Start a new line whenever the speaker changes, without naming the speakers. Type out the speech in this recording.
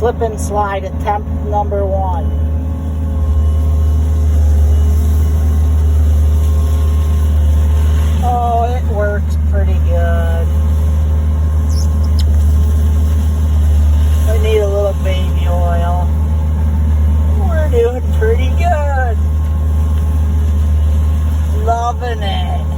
slip and slide attempt number 1. Oh, it works pretty good. I need a little baby oil. We're doing pretty good. Loving it.